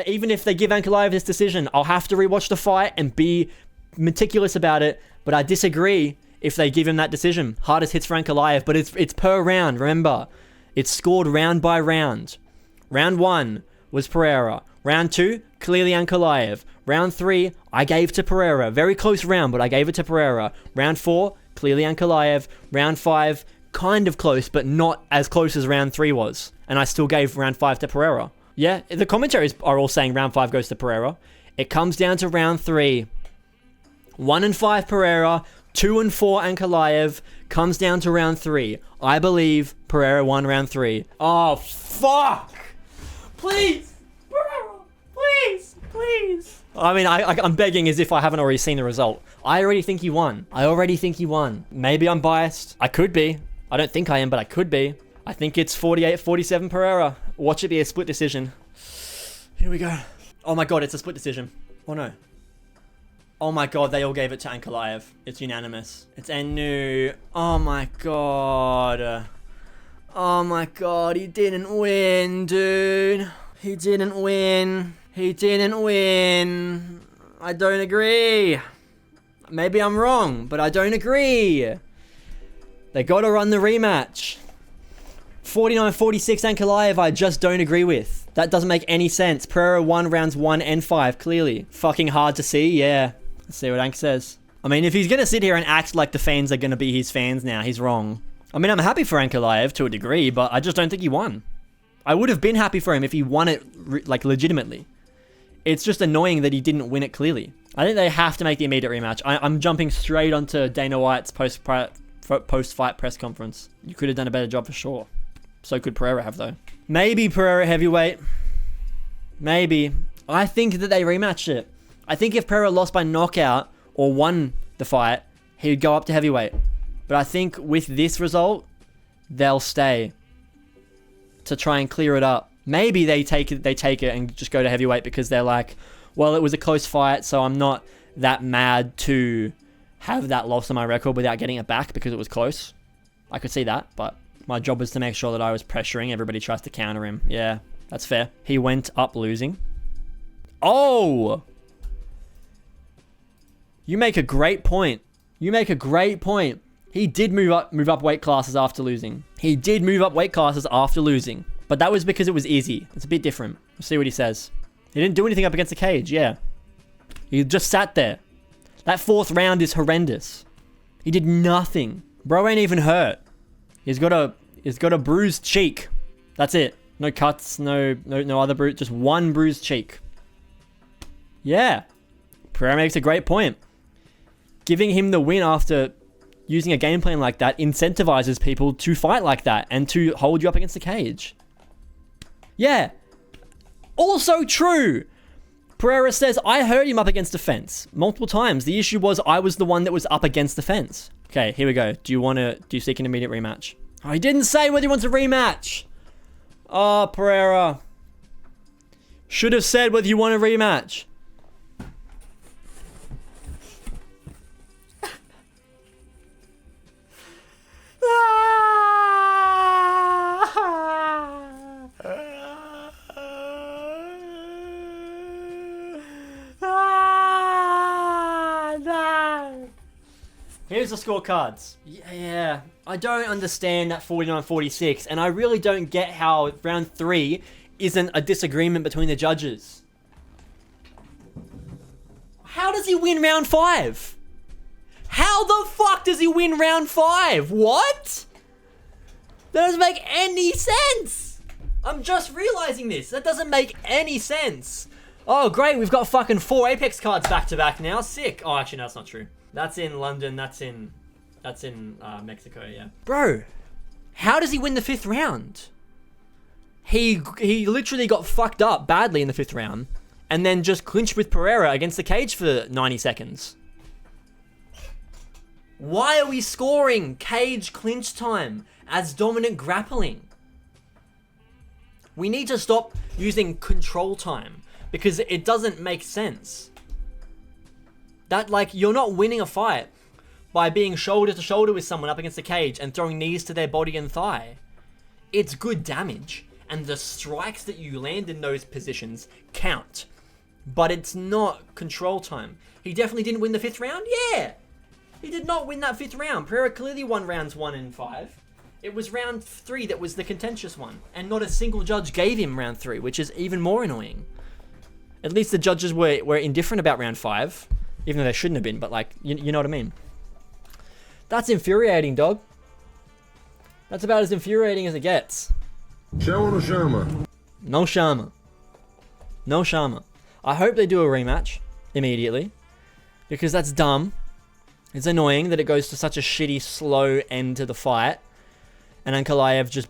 Even if they give Ankalaev this decision, I'll have to rewatch the fight and be meticulous about it. But I disagree if they give him that decision. Hardest hits for Ankalaev, but it's per round, remember. It's scored round by round. Round 1 was Pereira. Round 2, clearly Ankalaev. Round 3, I gave to Pereira. Very close round, but I gave it to Pereira. Round 4, clearly Ankalaev. Round 5, kind of close, but not as close as round 3 was. And I still gave round 5 to Pereira. Yeah, the commentaries are all saying round 5 goes to Pereira. It comes down to round 3. 1 and 5 Pereira, 2 and 4 Ankalaev. Comes down to round 3. I believe Pereira won round 3. Oh, fuck! Please! Pereira! Please! Please! I mean, I'm begging as if I haven't already seen the result. I already think he won. Maybe I'm biased. I could be. I don't think I am, but I could be. I think it's 48-47 Pereira. Watch it be a split decision. Here we go. Oh my god, it's a split decision. Oh no. Oh my god, they all gave it to Ankalaev. It's unanimous. It's Anu. Oh my god. Oh my god, he didn't win, dude. He didn't win. I don't agree. Maybe I'm wrong, but I don't agree. They gotta run the rematch. 49-46 Ankalaev, I just don't agree with. That doesn't make any sense. Pereira won rounds 1 and 5, clearly. Fucking hard to see, yeah. Let's see what Ank says. I mean, if he's gonna sit here and act like the fans are gonna be his fans now, he's wrong. I mean, I'm happy for Ankalaev to a degree, but I just don't think he won. I would have been happy for him if he won it, like, legitimately. It's just annoying that he didn't win it clearly. I think they have to make the immediate rematch. I'm jumping straight onto Dana White's post-fight press conference. You could have done a better job for sure. So could Pereira have, though. Maybe Pereira heavyweight. Maybe. I think that they rematched it. I think if Pereira lost by knockout or won the fight, he would go up to heavyweight. But I think with this result, they'll stay to try and clear it up. Maybe they take it and just go to heavyweight because they're like, well, it was a close fight, so I'm not that mad to have that loss on my record without getting it back because it was close. I could see that, but my job was to make sure that I was pressuring. Everybody tries to counter him. Yeah, that's fair. He went up losing. Oh! You make a great point. He did move up weight classes after losing. But that was because it was easy. It's a bit different. We'll see what he says. He didn't do anything up against the cage, yeah. He just sat there. That 4th round is horrendous. He did nothing. Bro ain't even hurt. He's got a bruised cheek. That's it. No cuts, no other bruise, just one bruised cheek. Yeah. Pereira makes a great point. Giving him the win after using a game plan like that incentivizes people to fight like that and to hold you up against the cage. Yeah. Also true. Pereira says, I heard him up against the fence multiple times. The issue was I was the one that was up against the fence. Okay, here we go. Do you seek an immediate rematch? Oh, he didn't say whether he wants a rematch. Oh, Pereira. Should have said whether you want a rematch. Here's the scorecards. Yeah, I don't understand that 49-46, and I really don't get how round 3 isn't a disagreement between the judges. How does he win round 5? How the fuck does he win round 5? What? That doesn't make any sense. I'm just realizing this. That doesn't make any sense. Oh, great. We've got fucking 4 Apex cards back to back now. Sick. Oh, actually, no, that's not true. That's in London. That's in Mexico, yeah. Bro, how does he win the 5th round? He literally got fucked up badly in the 5th round and then just clinched with Pereira against the cage for 90 seconds. Why are we scoring cage clinch time as dominant grappling? We need to stop using control time because it doesn't make sense. That, like, you're not winning a fight by being shoulder to shoulder with someone up against the cage and throwing knees to their body and thigh. It's good damage. and the strikes that you land in those positions count. But it's not control time. He definitely didn't win the 5th round? Yeah! He did not win that 5th round. Pereira clearly won rounds 1 and 5. It was round 3 that was the contentious one. And not a single judge gave him round 3, which is even more annoying. At least the judges were indifferent about round 5. Even though they shouldn't have been, but like, you know what I mean? That's infuriating, dog. That's about as infuriating as it gets. Shama no Shama. No Shama. No Shama. I hope they do a rematch immediately. Because that's dumb. It's annoying that it goes to such a shitty, slow end to the fight. And Ankalaev just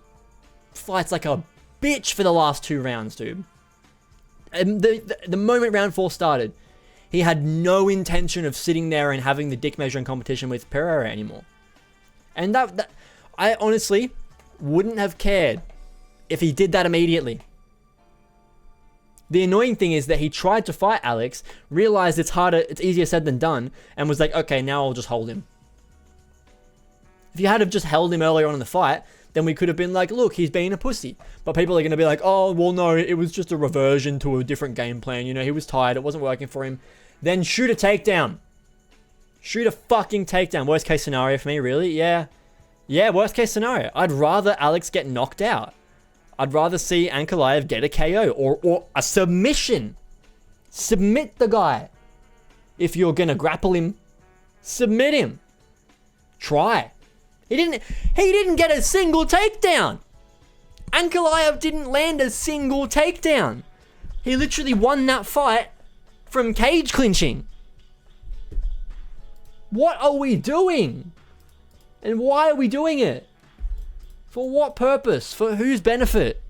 fights like a bitch for the last 2 rounds, dude. And the moment round 4 started, he had no intention of sitting there and having the dick measuring competition with Pereira anymore. And that I honestly wouldn't have cared if he did that immediately. The annoying thing is that he tried to fight Alex, realized it's easier said than done, and was like, okay, now I'll just hold him. If you had have just held him earlier on in the fight, then we could have been like, look, he's being a pussy. But people are going to be like, oh, well, no, it was just a reversion to a different game plan. You know, he was tired. It wasn't working for him. Then shoot a takedown. Shoot a fucking takedown. Worst case scenario for me, really? Yeah. Yeah, worst case scenario. I'd rather Alex get knocked out. I'd rather see Ankalaev get a KO or a submission. Submit the guy. If you're going to grapple him, submit him. Try. He didn't get a single takedown. Ankalaev didn't land a single takedown. He literally won that fight from cage clinching. What are we doing? And why are we doing it? For what purpose? For whose benefit?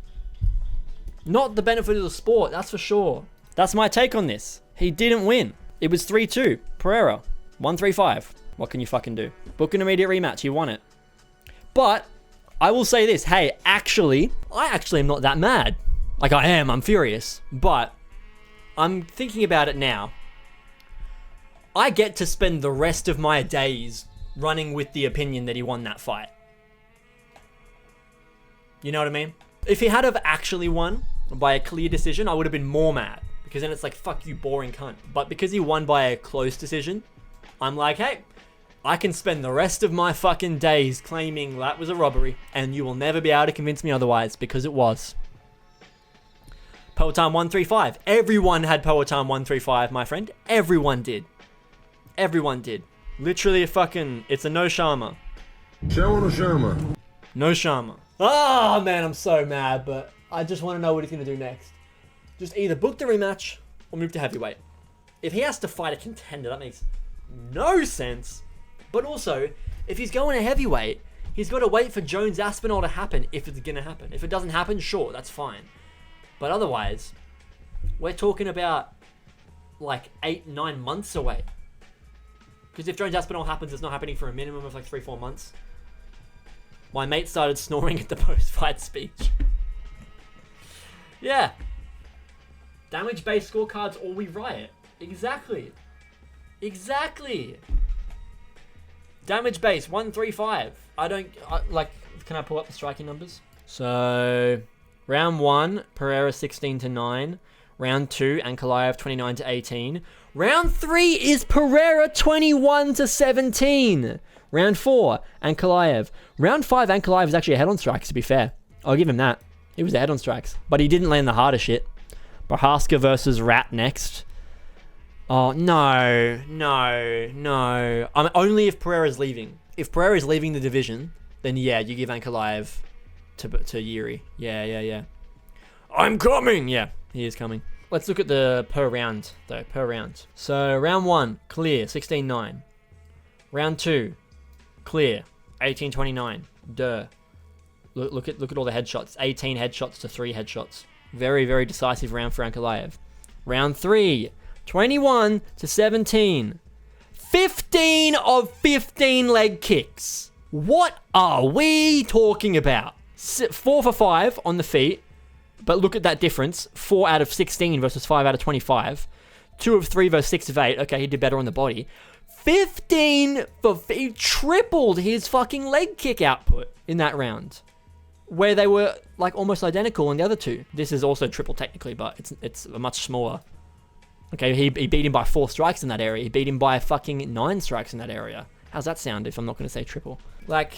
Not the benefit of the sport, that's for sure. That's my take on this. He didn't win. It was 3-2. Pereira. 1-3-5. What can you fucking do? Book an immediate rematch. He won it. But I will say this. Hey, I actually am not that mad. Like I am. I'm furious. But I'm thinking about it now. I get to spend the rest of my days running with the opinion that he won that fight. You know what I mean? If he had have actually won by a clear decision, I would have been more mad. Because then it's like, fuck you, boring cunt. But because he won by a close decision, I'm like, hey, I can spend the rest of my fucking days claiming that was a robbery. And you will never be able to convince me otherwise, because it was. POATAN 135. Everyone had POATAN 135, my friend. Everyone did. Everyone did. Literally it's a no Shama. Shama no Shama. No Shama. Oh man, I'm so mad, but I just want to know what he's going to do next. Just either book the rematch or move to heavyweight. If he has to fight a contender, that makes no sense. But also, if he's going to heavyweight, he's got to wait for Jones Aspinall to happen if it's going to happen. If it doesn't happen, sure, that's fine. But otherwise, we're talking about like 8-9 months away. Because if Jones Aspinall happens, it's not happening for a minimum of like 3-4 months. My mate started snoring at the post-fight speech. Yeah. Damage-based scorecards or we riot. Exactly. Exactly. Damage-based, 135. Can I pull up the striking numbers? So, round 1, Pereira 16-9. Round 2, Ankalaev 29-18. Round 3 is Pereira 21-17. Round 4, Ankalaev. Round 5, Ankalaev is actually ahead on strikes, to be fair. I'll give him that. He was ahead on strikes. But he didn't land the harder shit. Prohaska versus Rat next. Oh, no. Only if Pereira's leaving. If Pereira's leaving the division, then yeah, you give Ankalaev to Yuri. Yeah. I'm coming! Yeah, he is coming. Let's look at the per round, though. Per round. So, round 1, clear, 16-9. Round 2, clear, 18-29. Duh. Look at all the headshots. 18 headshots to 3 headshots. Very, very decisive round for Ankalaev. Round 3, 21-17. 15 of 15 leg kicks. What are we talking about? 4 for 5 on the feet. But look at that difference. 4 out of 16 versus 5 out of 25. 2 of 3 versus 6 of 8. Okay, he did better on the body. 15 for... He tripled his fucking leg kick output in that round. where they were like almost identical in the other two. This is also triple technically, but it's much smaller. Okay, he beat him by 4 strikes in that area. He beat him by fucking 9 strikes in that area. How's that sound if I'm not going to say triple? Like,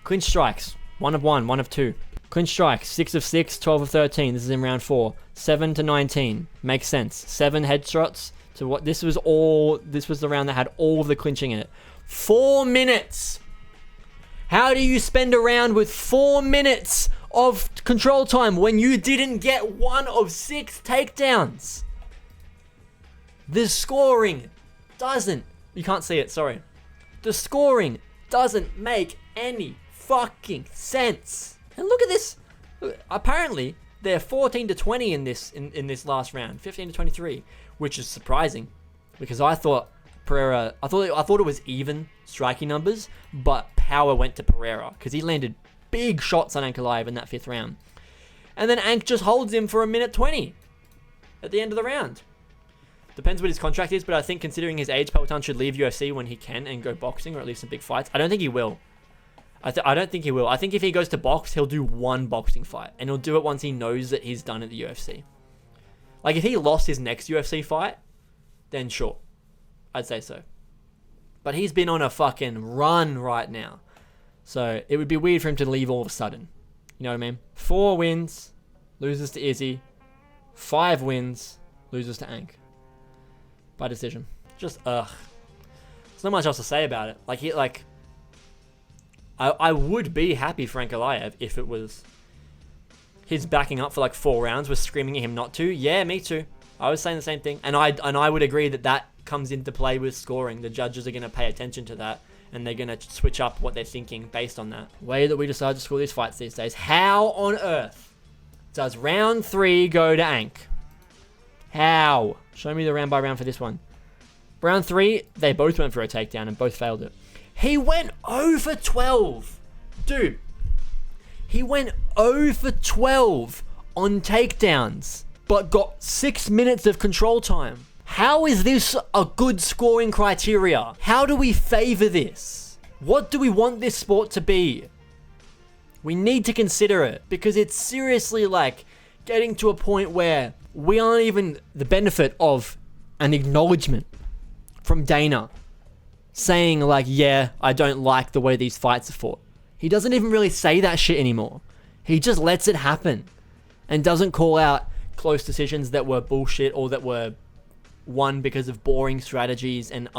clinch strikes, 1 of 1, 1 of 2. Clinch strikes, 6 of 6, 12 of 13. This is in round 4. 7 to 19. Makes sense. 7 headshots to what? This was the round that had all of the clinching in it. 4 minutes! How do you spend a round with 4 minutes of control time when you didn't get 1 of 6 takedowns? The scoring doesn't... You can't see it, sorry. The scoring doesn't make any fucking sense. And look at this. Apparently, they're 14 to 20 in this last round. 15 to 23, which is surprising. Because I thought Pereira... I thought it was even striking numbers, but power went to Pereira. Because he landed big shots on Ankalaev in that 5th round. And then Ank just holds him for a minute 20 at the end of the round. Depends what his contract is, but I think considering his age, POATAN should leave UFC when he can and go boxing, or at least some big fights. I don't think he will. I don't think he will. I think if he goes to box, he'll do 1 boxing fight, and he'll do it once he knows that he's done at the UFC. Like, if he lost his next UFC fight, then sure. I'd say so. But he's been on a fucking run right now. So, it would be weird for him to leave all of a sudden. You know what I mean? 4 wins, loses to Izzy. 5 wins, loses to Ank. By decision. Just, ugh. There's not much else to say about it. I would be happy for Ankalaev if it was his backing up for like 4 rounds was screaming at him not to. Yeah, me too. I was saying the same thing. And I would agree that comes into play with scoring. The judges are going to pay attention to that. And they're going to switch up what they're thinking based on that. Way that we decide to score these fights these days. How on earth does round 3 go to Ank? How? Show me the round by round for this one. Round 3, they both went for a takedown and both failed it. He went 0 for 12. Dude. He went 0 for 12 on takedowns, but got 6 minutes of control time. How is this a good scoring criteria? How do we favor this? What do we want this sport to be? We need to consider it, because it's seriously like getting to a point where we aren't even the benefit of an acknowledgement from Dana saying like, yeah, I don't like the way these fights are fought. He doesn't even really say that shit anymore. He just lets it happen and doesn't call out close decisions that were bullshit or that were won because of boring strategies and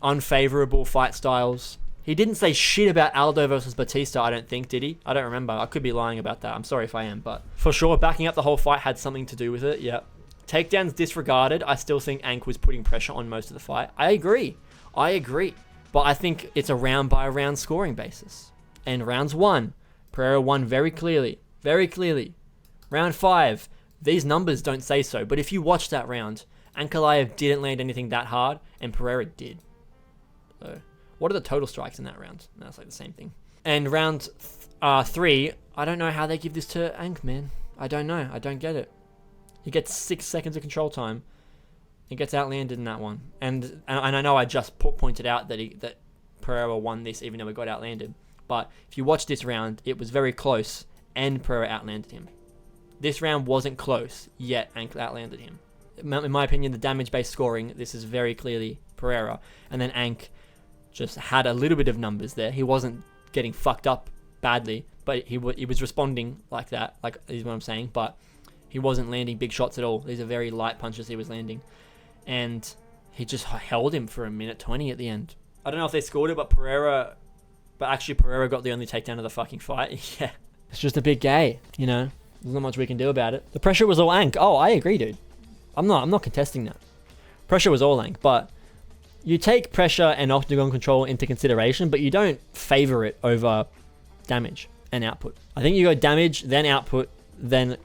unfavorable fight styles. He didn't say shit about Aldo versus Batista, I don't think, did he? I don't remember. I could be lying about that. I'm sorry if I am, but for sure, backing up the whole fight had something to do with it, yeah. Takedowns disregarded, I still think Ank was putting pressure on most of the fight. I agree. But I think it's a round-by-round scoring basis. And rounds 1, Pereira won very clearly. Very clearly. Round 5, these numbers don't say so, but if you watch that round, Ankalaev didn't land anything that hard, and Pereira did. So... what are the total strikes in that round? No, it's like the same thing. And round 3, I don't know how they give this to Ank, man. I don't know. I don't get it. He gets 6 seconds of control time. He gets outlanded in that one. And I know I just pointed out that Pereira won this even though he got outlanded. But if you watch this round, it was very close and Pereira outlanded him. This round wasn't close, yet Ank outlanded him. In my opinion, the damage-based scoring, this is very clearly Pereira. And then Ank just had a little bit of numbers there. He wasn't getting fucked up badly, but he was responding like that, like is what I'm saying, but he wasn't landing big shots at all. These are very light punches he was landing. And he just held him for a minute 20 at the end. I don't know if they scored it, but actually Pereira got the only takedown of the fucking fight. Yeah. It's just a big gay, you know? There's not much we can do about it. The pressure was all Ank. Oh, I agree, dude. I'm not contesting that. Pressure was all Ank, but you take pressure and octagon control into consideration, but you don't favor it over damage and output. I think you go damage, then output, then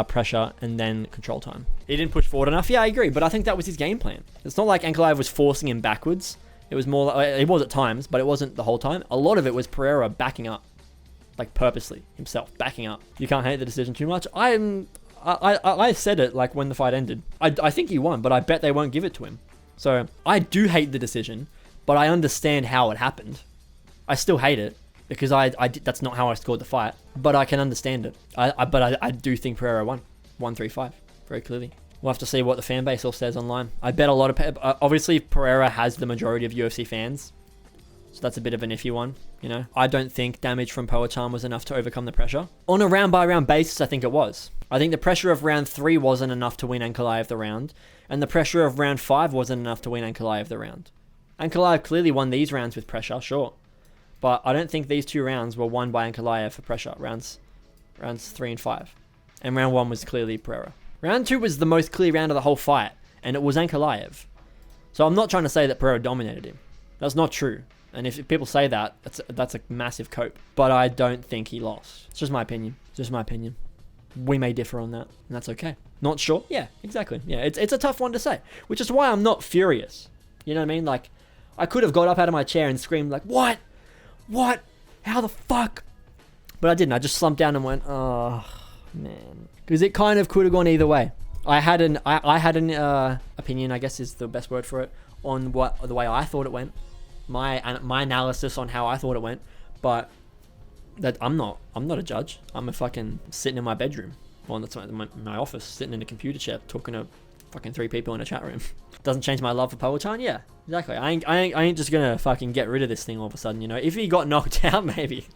pressure, and then control time. He didn't push forward enough. Yeah, I agree, but I think that was his game plan. It's not like Ankalaev was forcing him backwards. It was more like, it was at times, but it wasn't the whole time. A lot of it was Pereira backing up, like purposely himself, backing up. You can't hate the decision too much. I said it like when the fight ended. I think he won, but I bet they won't give it to him. So I do hate the decision, but I understand how it happened. I still hate it, because that's not how I scored the fight, but I can understand it. I do think Pereira won 135 very clearly. We'll have to see what the fan base all says online. I bet a lot of obviously Pereira has the majority of UFC fans, so that's a bit of an iffy one, you know. I don't think damage from POATAN was enough to overcome the pressure. On a round by round basis, I think it was. I think the pressure of round 3 wasn't enough to win Ankalaev the round, and the pressure of round 5 wasn't enough to win Ankalaev the round. Ankalaev clearly won these rounds with pressure, sure, but I don't think these 2 rounds were won by Ankalaev for pressure, rounds 3 and 5. And round 1 was clearly Pereira. Round 2 was the most clear round of the whole fight, and it was Ankalaev. So I'm not trying to say that Pereira dominated him. That's not true. And if people say that, that's a massive cope. But I don't think he lost. It's just my opinion. Just my opinion. We may differ on that, and that's okay. Not sure? Yeah, exactly. Yeah, it's a tough one to say, which is why I'm not furious. You know what I mean? Like, I could have got up out of my chair and screamed like, what? What? How the fuck? But I didn't. I just slumped down and went, oh, man. Because it kind of could have gone either way. I had an opinion, I guess is the best word for it, on the way I thought it went. My analysis on how I thought it went. But that I'm not a judge. I'm a fucking sitting in my bedroom. Well, that's my office, sitting in a computer chair, talking to fucking 3 people in a chat room. Doesn't change my love for POATAN? Yeah, exactly. I ain't just gonna fucking get rid of this thing all of a sudden, you know. If he got knocked out, maybe.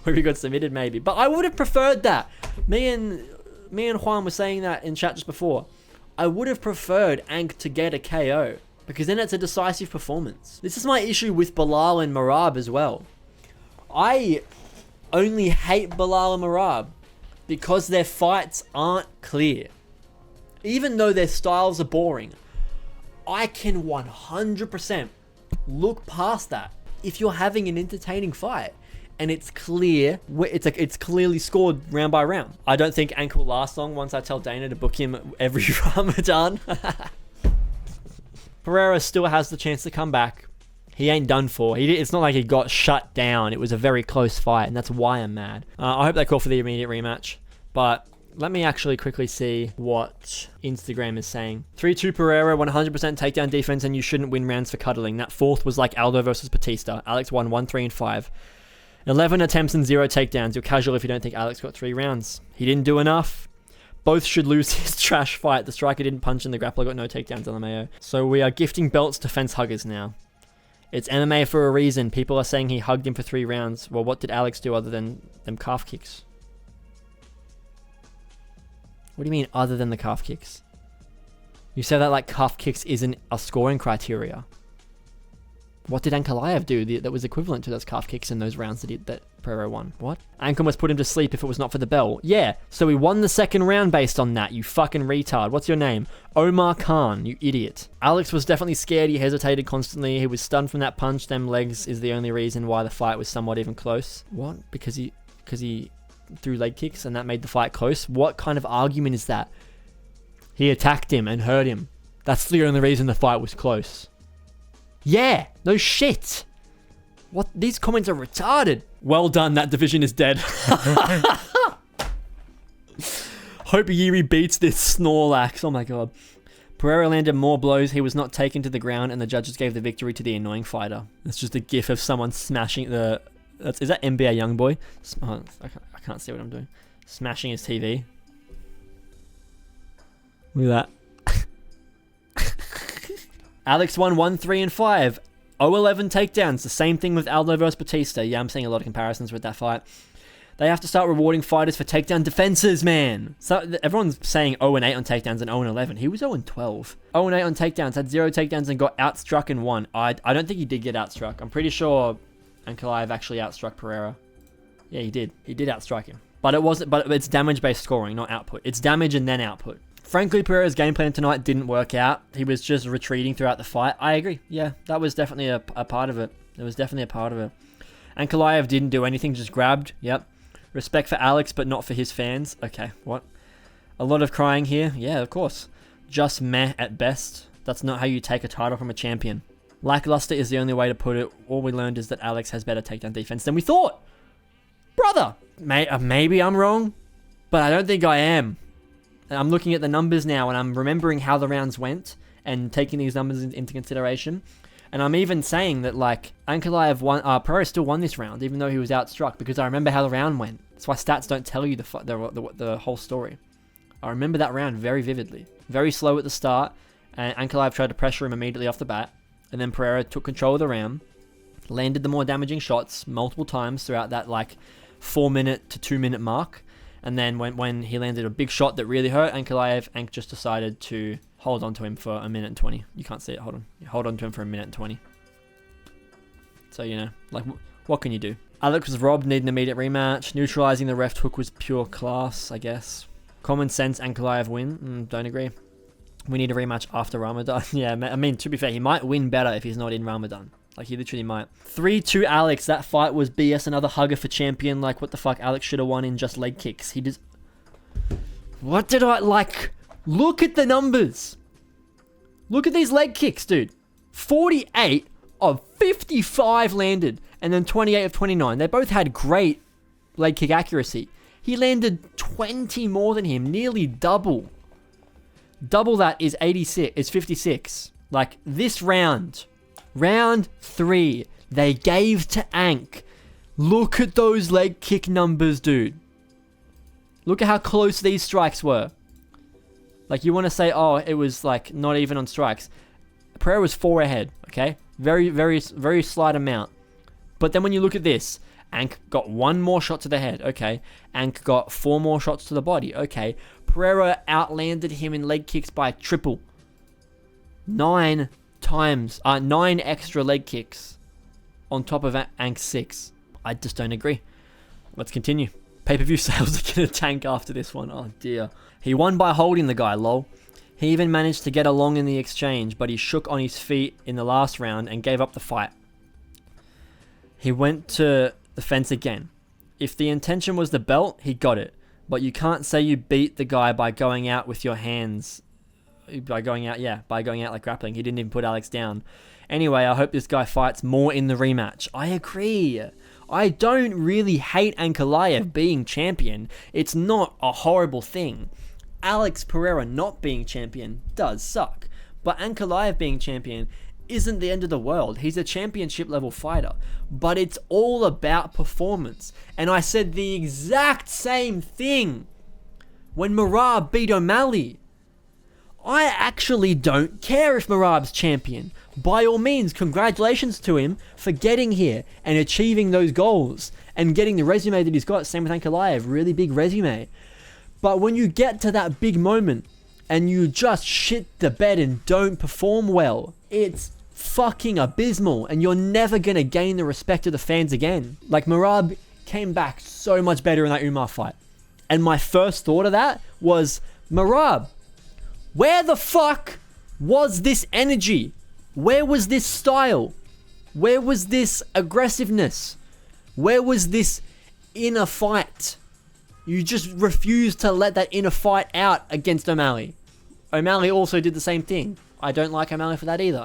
Or if he got submitted, maybe. But I would have preferred that. Me and Juan were saying that in chat just before. I would have preferred Ank to get a KO, because then it's a decisive performance. This is my issue with Bilal and Merab as well. I only hate Bilal and Merab because their fights aren't clear. Even though their styles are boring, I can 100% look past that if you're having an entertaining fight and it's clear, it's clearly scored round by round. I don't think Ank will last long once I tell Dana to book him every Ramadan. Pereira still has the chance to come back. He ain't done for. It's not like he got shut down. It was a very close fight, and that's why I'm mad. I hope they call for the immediate rematch, but let me actually quickly see what Instagram is saying. 3-2 Pereira, 100% takedown defense, and you shouldn't win rounds for cuddling. That 4th was like Aldo versus Batista. Alex won 1, 3, and 5. 11 attempts and 0 takedowns. You're casual if you don't think Alex got 3 rounds. He didn't do enough. Both should lose his trash fight. The striker didn't punch and the grappler got no takedowns on the Mayo. So we are gifting belts to fence huggers now. It's MMA for a reason. People are saying he hugged him for 3 rounds. Well, what did Alex do other than them calf kicks? What do you mean other than the calf kicks? You say that like calf kicks isn't a scoring criteria. What did Ankalaev do that was equivalent to those calf kicks in those rounds that Pereira won? What? Ank must put him to sleep if it was not for the bell. Yeah, so we won the 2nd round based on that, you fucking retard. What's your name? Omar Khan, you idiot. Alex was definitely scared. He hesitated constantly. He was stunned from that punch. Them legs is the only reason why the fight was somewhat even close. What? Because he threw leg kicks and that made the fight close? What kind of argument is that? He attacked him and hurt him. That's the only reason the fight was close. Yeah, no shit. What? These comments are retarded. Well done, that division is dead. Hope Yuri beats this Snorlax. Oh my god. Pereira landed more blows. He was not taken to the ground and the judges gave the victory to the annoying fighter. It's just a gif of someone smashing the... Is that NBA Youngboy? Oh, I can't see what I'm doing. Smashing his TV. Look at that. Alex won 1, 3, and 5. 0-11 takedowns. The same thing with Aldo versus Batista. Yeah, I'm seeing a lot of comparisons with that fight. They have to start rewarding fighters for takedown defenses, man. So everyone's saying 0-8 on takedowns and 0-11. He was 0-12. 0-8 on takedowns, had 0 takedowns and got outstruck in 1. I don't think he did get outstruck. I'm pretty sure Ankalaev actually outstruck Pereira. Yeah, he did. He did outstrike him. But it's damage-based scoring, not output. It's damage and then output. Frankly, Pereira's game plan tonight didn't work out. He was just retreating throughout the fight. I agree. Yeah, that was definitely a part of it. It was definitely a part of it. Ankalaev didn't do anything, just grabbed. Yep. Respect for Alex, but not for his fans. Okay, what? A lot of crying here. Yeah, of course. Just meh at best. That's not how you take a title from a champion. Lackluster is the only way to put it. All we learned is that Alex has better takedown defense than we thought. Brother! Maybe I'm wrong, but I don't think I am. I'm looking at the numbers now and I'm remembering how the rounds went and taking these numbers into consideration. And I'm even saying that, like, Ankalaev won, Pereira still won this round, even though he was outstruck, because I remember how the round went. That's why stats don't tell you the whole story. I remember that round very vividly. Very slow at the start, and Ankalaev tried to pressure him immediately off the bat, and then Pereira took control of the round, landed the more damaging shots multiple times throughout that, like, 4-minute to 2-minute mark. And then when he landed a big shot that really hurt Ankalaev, Ank just decided to hold on to him for 1:20. You can't see it, hold on. You hold on to him for 1:20. So, you know, like, what can you do? Alex was robbed, need an immediate rematch. Neutralizing the ref hook was pure class, I guess. Common sense, Ankalaev win. Don't agree. We need a rematch after Ramadan. Yeah, I mean, to be fair, he might win better if he's not in Ramadan. Like, he literally might. 3-2 Alex. That fight was BS. Another hugger for champion. Like, what the fuck? Alex should have won in just leg kicks. He just... What did I... Like, look at the numbers. Look at these leg kicks, dude. 48 of 55 landed. And then 28 of 29. They both had great leg kick accuracy. He landed 20 more than him. Nearly double. Double that is 86. Is 56. Like, this round... Round 3, they gave to Ank. Look at those leg kick numbers, dude. Look at how close these strikes were. Like, you want to say, oh, it was, like, not even on strikes. Pereira was 4 ahead, okay? Very, very, very slight amount. But then when you look at this, Ank got 1 more shot to the head, okay? Ank got 4 more shots to the body, okay? Pereira outlanded him in leg kicks by triple. 9 extra leg kicks on top of Ank's 6. I just don't agree. Let's continue. Pay-per-view sales are gonna tank after this one. Oh dear. He won by holding the guy, lol. He even managed to get along in the exchange, but he shook on his feet in the last round and gave up the fight. He went to the fence again. If the intention was the belt, he got it. But you can't say you beat the guy by going out with your hands. By going out like grappling. He didn't even put Alex down. Anyway, I hope this guy fights more in the rematch. I agree. I don't really hate Ankalaev being champion. It's not a horrible thing. Alex Pereira not being champion does suck. But Ankalaev being champion isn't the end of the world. He's a championship level fighter. But it's all about performance. And I said the exact same thing when Merab beat O'Malley. I actually don't care if Merab's champion. By all means, congratulations to him for getting here and achieving those goals and getting the resume that he's got. Same with Ankalaev, really big resume. But when you get to that big moment and you just shit the bed and don't perform well, it's fucking abysmal and you're never going to gain the respect of the fans again. Like, Merab came back so much better in that Umar fight. And my first thought of that was, Merab, where the fuck was this energy? Where was this style? Where was this aggressiveness? Where was this inner fight? You just refused to let that inner fight out against O'Malley. O'Malley also did the same thing. I don't like O'Malley for that either.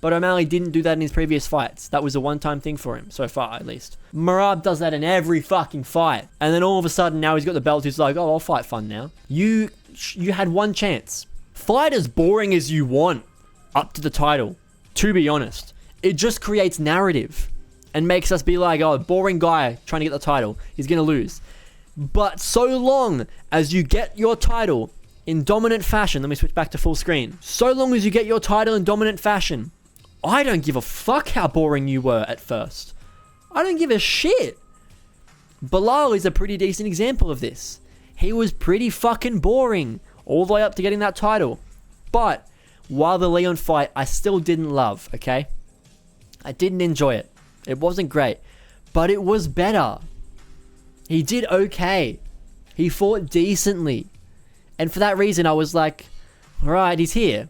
But O'Malley didn't do that in his previous fights. That was a one-time thing for him, so far at least. Merab does that in every fucking fight. And then all of a sudden, now he's got the belt, he's like, oh, I'll fight fun now. You had one chance. Fight as boring as you want up to the title, to be honest. It just creates narrative and makes us be like, oh, boring guy trying to get the title, he's going to lose. But so long as you get your title in dominant fashion, let me switch back to full screen. So long as you get your title in dominant fashion, I don't give a fuck how boring you were at first. I don't give a shit. Bilal is a pretty decent example of this. He was pretty fucking boring all the way up to getting that title. But while the Leon fight, I still didn't love, okay? I didn't enjoy it. It wasn't great, but it was better. He did okay. He fought decently. And for that reason, I was like, alright, he's here.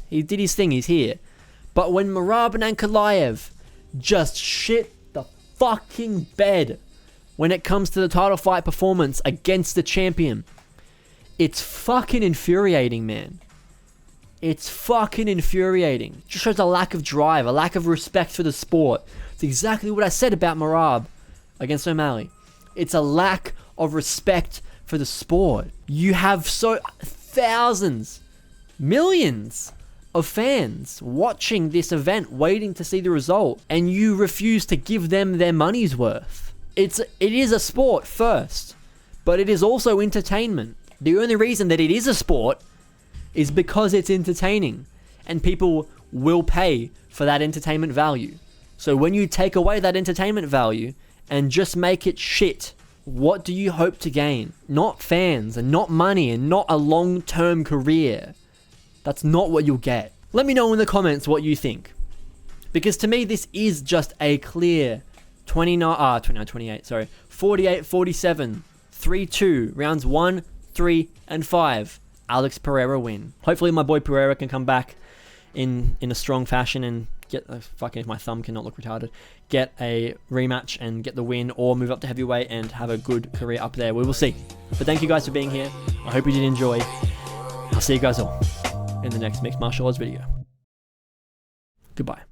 He did his thing, he's here. But when Merab and Ankalaev just shit the fucking bed when it comes to the title fight performance against the champion, it's fucking infuriating, man. It's fucking infuriating. It just shows a lack of drive, a lack of respect for the sport. It's exactly what I said about Merab against O'Malley. It's a lack of respect for the sport. You have thousands, millions of fans watching this event, waiting to see the result, and you refuse to give them their money's worth. It is a sport first, but it is also entertainment. The only reason that it is a sport is because it's entertaining, and people will pay for that entertainment value. So when you take away that entertainment value and just make it shit, what do you hope to gain? Not fans, and not money, and not a long-term career. That's not what you'll get. Let me know in the comments what you think. Because to me, this is just a clear 48-47, 3-2, rounds 1, 3, and 5. Alex Pereira win. Hopefully my boy Pereira can come back in a strong fashion and get fucking, if my thumb cannot look retarded, get a rematch and get the win, or move up to heavyweight and have a good career up there. We will see. But thank you guys for being here. I hope you did enjoy. I'll see you guys all in the next mixed martial arts video. Goodbye.